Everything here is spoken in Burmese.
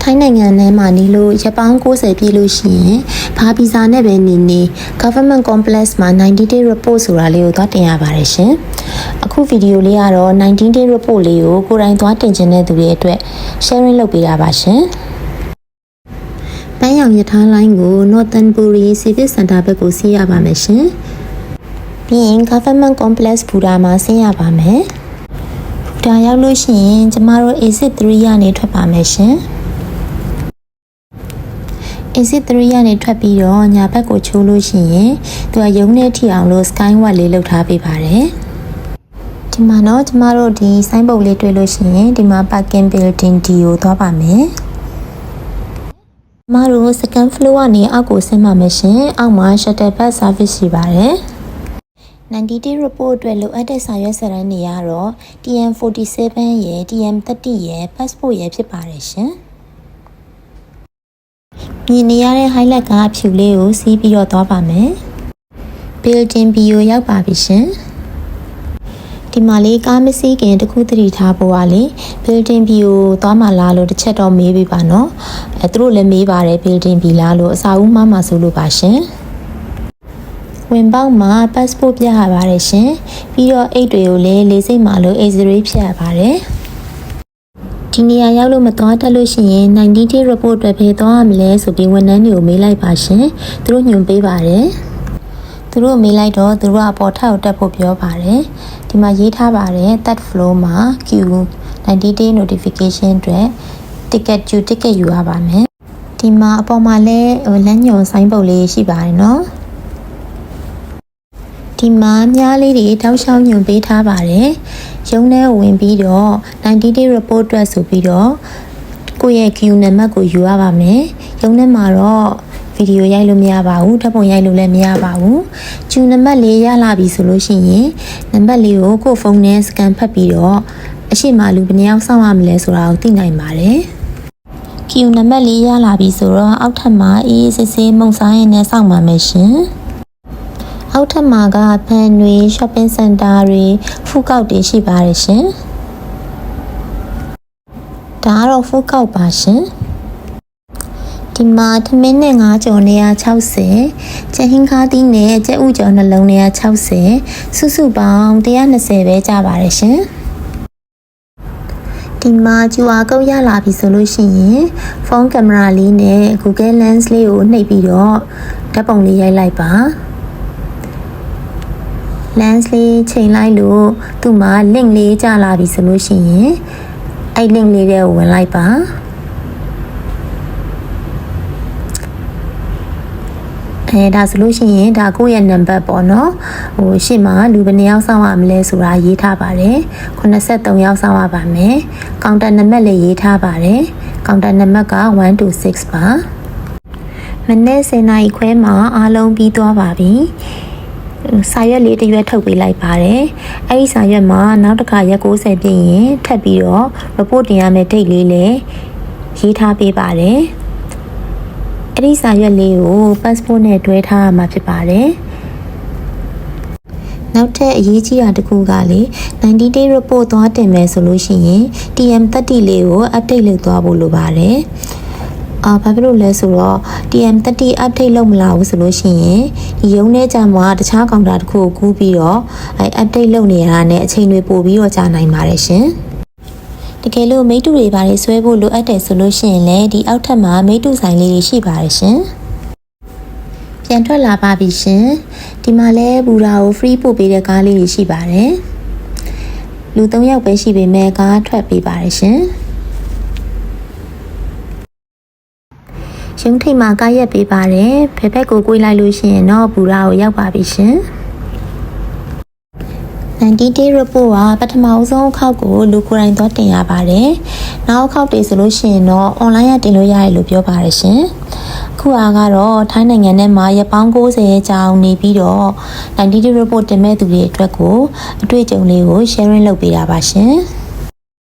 ထိုင်းနိုင်ငံထဲမှာနေလို့ရပောင်း90ပြည့်လို့ရှိရင်ဘာဗီဇာနဲ့ပဲနေ government complex မှာ90 day report ဆိုတာလေးကိုသွားတင်ရပါတယ်ရှင်အခုဗီဒီယိုလေးကတော့90 day report လေးကိုကိုယ်တိုင်သွားတင်ခြင်းတဲ့သူတွေအတွက် sharing လုပ်ပေးတာပါရှင်ပန်းရောင်ရထားလိုင်းကို Northern Puri Civic Center ဘက်ကိုစီးရပါမယ်ရှင်ပြီးရင် government complex ဘူတာမှာဆင်းရပါမယ်ဘူတာရောက်လို့ရှိရင်ကျမတို့ exit 3ကနေထွက်ပါမယ်ရှင်exit 3ကနေထွက်ပြီးတော့ညာဘက်ကိုချိုးလို့ရှိရင်သူကရုံးနဲ့ထိအောင်လို့ skywalk လေးလုပ်ထားပေးပါတယ်ဒီမှာတော့ကျမတို့ဒီဆိုင်းဘုတ်လေးတွေ့လို့ရှိရင်ဒီမှာ parking building D ကိုသွားပါမယ်ကျမတို့ second floor ကနေအောက်ကိုဆင်းပါမယ်ရှင်အောက်မှာ shuttle bus service ရှိပါတယ်90 day report အတွက်လိုအပ်တဲ့စာရွက်စာတမ်းတွေကတော့ TM47 ရယ် TM30 ရယ် passport ရယ်ဖြစ်ပါတယ်ရှင်မြင်နေရတဲ့ highlight ကဖြူလေးကိုစီးပြီးတော့သွားပါမယ် building B ကိုရောက်ပါပြီရှင်ဒီမှာလေးကားမစီးခင်တခုသတိထားဖို့ပါလေ building B ကိုသွားမှလားလို့တစ်ချက်တော့မေးပေးပါနော်သူတို့လည်းမေးပါတယ် building B လားလို့အစာဦးမှဆိုလို့ပါရှင်ဝင်ပေါက်မှာ passport ပြရပါတယ်ရှင်ပြီးတော့အိတ်တွေကိုလည်းလေးစိတ်မှလို့ X-ray ဖြတ်ရပါတယ်ဒီနေရာရောက်လို့မသွားတတ်လို့ရှိရင်90 day report အတွက်ဖေးသွားရမလဲဆိုပြီးဝန်ထမ်းတွေကိုမေးလိုက်ပါရှင်သူတို့ညွှန်ပေးပါတယ်သူတို့မေးလိုက်တော့သူတို့ကအပေါ်ထပ်ကိုတက်ဖို့ပြောပါတယ်ဒီမှာရေးထားပါတယ် third floor မှာ Q 90 day notification အတွက် ticket ယူရပါမယ်ဒီမှာအပေါ်မှာလည်းလမ်းညွှန်ဆိုင်းပုတ်လေးရှိပါတယ်နော်ဒီမှာမြားလေးတွေတောက်လျှောက်ညွှန်ပေးထားပါတယ်ရုံးထဲဝင်ပြီးတော့90 day report အတွက်ဆိုပြီးတော့ကိုယ့်ရဲ့ Q နံပါတ်ကိုယူရပါမယ်ရုံးထဲမှာတော့ဗီဒီယိုရိုက်လို့မရပါဘူးဓာတ်ပုံရိုက်လို့လည်းမရပါဘူး Q နံပါတ်လေးရလာပြီဆိုလို့ရှိရင်နံပါတ်လေးကိုကိုယ့်ဖုန်းနဲ့စကန်ဖတ်ပြီးတော့အရှိမလူဘယ်နှယောက်စောင့်ရမလဲဆိုတာကိုသိနိုင်ပါတယ်Q နံပါတ်လေးရလာပြီဆိုတော့အောက်ထပ်မှာအေးစစ်စစ်မှုန့်စားရင်လည်းစောင့်ပါမယ်ရှင်အောက်ထပ်မှာကဘဏ်တွေ shopping center တွေဖူးကောက်တွေရှိပါတယ်ရှင်ဒါကတော့ဖူးကောက်ပါရှင်ဒီမှာသမင်းနဲ့9ကြော်နေရ60ကျဟင်းခါးသီးနဲ့ကျဥကြော်နှလုံးနေရ60စုစုပေါင်း120ပဲကြပါတယ်ရှင်ဒီမှာ QR code ရလာပြီဆိုလို့ရှိရင်ဖုန်းကင်မရာလေးနဲ့ Google Lens လေးကိုနှိပ်ပြီးတော့ဓာတ်ပုံလေးရိုက်လိုက်ပါlens လေးချိန်လိုက်လို့သူ့မှာ link လေးကြာလာပြီဆိုလို့ရှိရင်အဲ့ link လေးတွေကိုဝင်လိုက်ပါဒါဆိုလို့ရှိရင်ဒါကိုယ့်ရဲ့ number ပေါ့နော်ရှေ့မှာလူဘယ်နှယောက်စောင့်ရမလဲဆိုတာရေးထားပါတယ်83ယောက်စောင့်ရပါမယ်ကောင်တာနံပါတ်လည်းရေးထားပါတယ်ကောင်တာနံပါတ်က126ပါမနေ့10နာရီခွဲမှာအားလုံးပြီးသွားပါပြီစာရွက်လေးတစ်ရွက်ထုတ်ပေးလိုက်ပါတယ်အဲ့ဒီစာရွက်မှာနောက်တစ်ခါရက်90ပြည့်ရင်ထပ်ပြီးတော့ report တင်ရမယ့် date လေးလည်းရေးထားပေးပါတယ်အဲ့ဒီစာရွက်လေးကို passport နဲ့တွဲထားရမှာဖြစ်ပါတယ်နောက်ထပ်အရေးကြီးတာတစ်ခုကလေ90 day report သွားတင်မယ်ဆိုလို့ရှိရင် TM30 လေးကို update လုပ်သွားဖို့လိုပါတယ်ဘာဖြစ်လို့လဲဆိုတော့ TM30 update လုပ်မလာဘူးဆိုလို့ရှိရင်ဒီရုံးထဲကြမှာတခြားကောင်တာတစ်ခုကိုကူးပြီးတော့update လုပ်နေရတာနဲ့အချိန်တွေပို့ပြီးတော့ကြာနိုင်ပါတယ်ရှင်တကယ်လို့မိတ္တူတွေပါတယ်ဆွဲဖို့လိုအပ်တယ်ဆိုလို့ရှိရင်လည်းဒီအောက်ထပ်မှာမိတ္တူဆိုင်လေးတွေရှိပါတယ်ရှင်ပြန်ထွက်လာပါပြီရှင်ဒီမှာလဲဘူရာကို free ပို့ပေးတဲ့ကားလေးတွေရှိပါတယ်လူ3ယောက်ပဲရှိပေမဲ့ကားထွက်ပေးပါတယ်ရှင်ရုံးထိပ်မှာကားရက်ပေးပါတယ်ဘယ်ဘက်ကိုကိုယ်လိုက်လို့ရှိရင်တော့ဘူရာကိုရောက်ပါပြီရှင်90 day report ကပထမဆုံးအခေါက်ကိုလူကိုယ်တိုင်သွားတင်ရပါတယ်နောက်အခေါက်တွေဆိုလို့ရှိရင်တော့ online ရတင်လို့ရတယ်လို့ပြောပါတယ်ရှင်အခုကတော့ထိုင်းနိုင်ငံထဲမှာရက်ပေါင်း90ကြာအောင်နေပြီးတော့90 day report တင်မဲ့သူတွေအတွက်ကိုအတွေ့အကြုံလေးကို sharing လုပ်ပေးတာပါရှင်